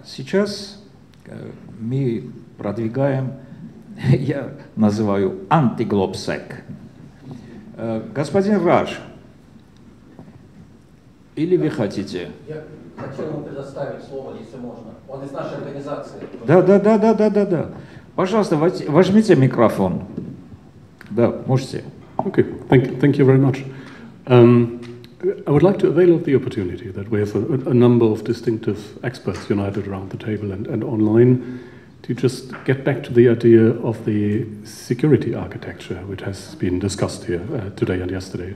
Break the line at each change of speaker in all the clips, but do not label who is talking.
Сейчас мы продвигаем, я называю антиглобсек. Господин Раhr, или вы хотите?
Я хотел ему предоставить слово, если можно. Он из нашей организации.
Да. Пожалуйста, возьмите микрофон. Да, можете.
Okay, thank you very much. I would like to avail of the opportunity that we have a number of distinctive experts united around the table and online to just get back to the idea of the security architecture which has been discussed here today and yesterday.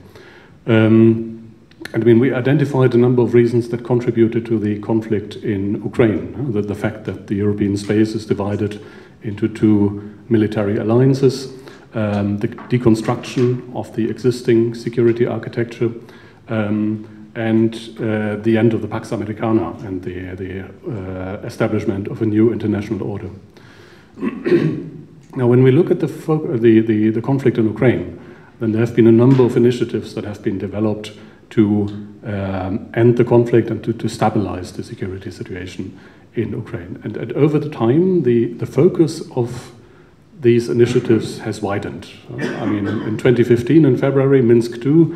And I mean, we identified a number of reasons that contributed to the conflict in Ukraine. The fact that the European space is divided into two military alliances, the deconstruction of the existing security architecture, and the end of the Pax Americana and the establishment of a new international order. Now, when we look at the conflict in Ukraine, then there have been a number of initiatives that have been developed to end the conflict and to stabilize the security situation in Ukraine. And over the time, the focus of these initiatives has widened. I mean, in 2015, in February, Minsk II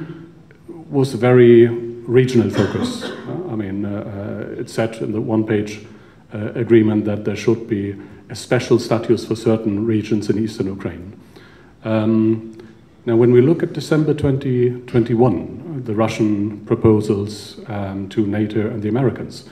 was a very regional focus. I mean, it said in the one-page agreement that there should be a special status for certain regions in eastern Ukraine. Now, when we look at December 2021, the Russian proposals to NATO and the Americans,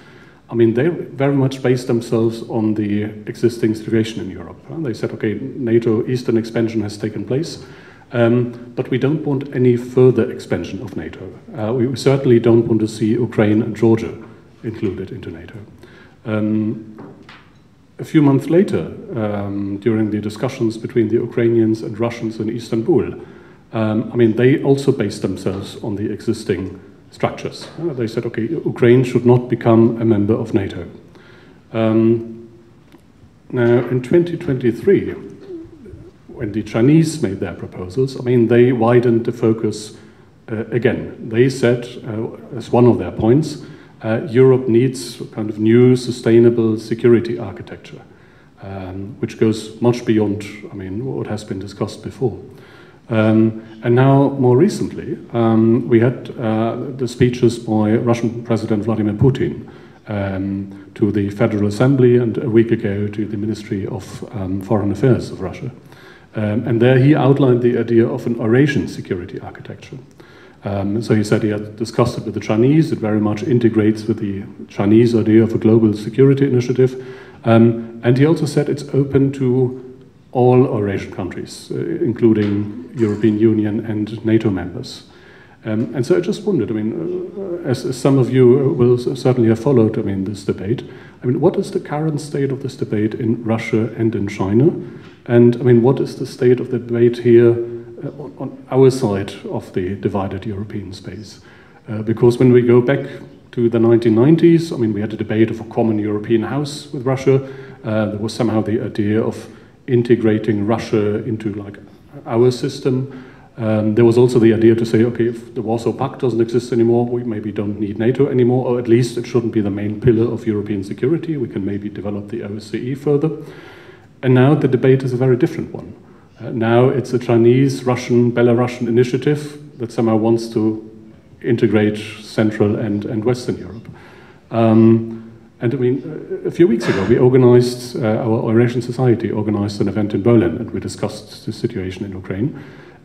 I mean, they very much based themselves on the existing situation in Europe. They said, okay, NATO eastern expansion has taken place, but we don't want any further expansion of NATO. We certainly don't want to see Ukraine and Georgia included into NATO. A few months later, during the discussions between the Ukrainians and Russians in Istanbul, I mean, they also based themselves on the existing structures. They said, okay, Ukraine should not become a member of NATO. Now, in 2023, when the Chinese made their proposals, I mean, they widened the focus again. They said, as one of their points, Europe needs a kind of new sustainable security architecture, which goes much beyond, I mean, what has been discussed before. And now, more recently, we had the speeches by Russian President Vladimir Putin to the Federal Assembly and a week ago to the Ministry of Foreign Affairs of Russia. And there he outlined the idea of an Eurasian security architecture. So he said he had discussed it with the Chinese. It very much integrates with the Chinese idea of a global security initiative. And he also said it's open to all Eurasian countries, including European Union and NATO members. And so I just wondered, I mean, as some of you will certainly have followed, I mean, this debate, I mean, what is the current state of this debate in Russia and in China? And I mean, what is the state of the debate here on our side of the divided European space? Because when we go back to the 1990s, I mean, we had a debate of a common European house with Russia. There was somehow the idea of integrating Russia into like our system. There was also the idea to say, okay, if the Warsaw Pact doesn't exist anymore, we maybe don't need NATO anymore, or at least it shouldn't be the main pillar of European security. We can maybe develop the OSCE further. And now the debate is a very different one. Now it's a Chinese, Russian, Belarusian initiative that somehow wants to integrate Central and Western Europe. And I mean, a few weeks ago, we organized, our Eurasian Society organized an event in Berlin, and we discussed the situation in Ukraine.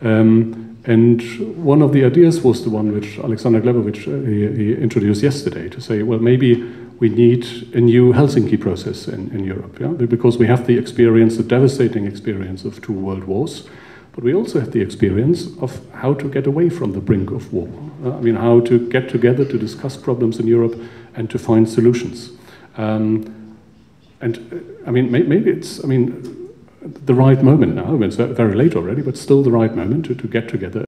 And one of the ideas was the one which Alexander Glebovich he introduced yesterday, to say, well, maybe we need a new Helsinki process in Europe, yeah? Because we have the experience, the devastating experience of 2 world wars, but we also have the experience of how to get away from the brink of war. I mean, how to get together to discuss problems in Europe and to find solutions. And I mean, maybe it's, I mean, the right moment now. I mean, it's very late already, but still the right moment to get together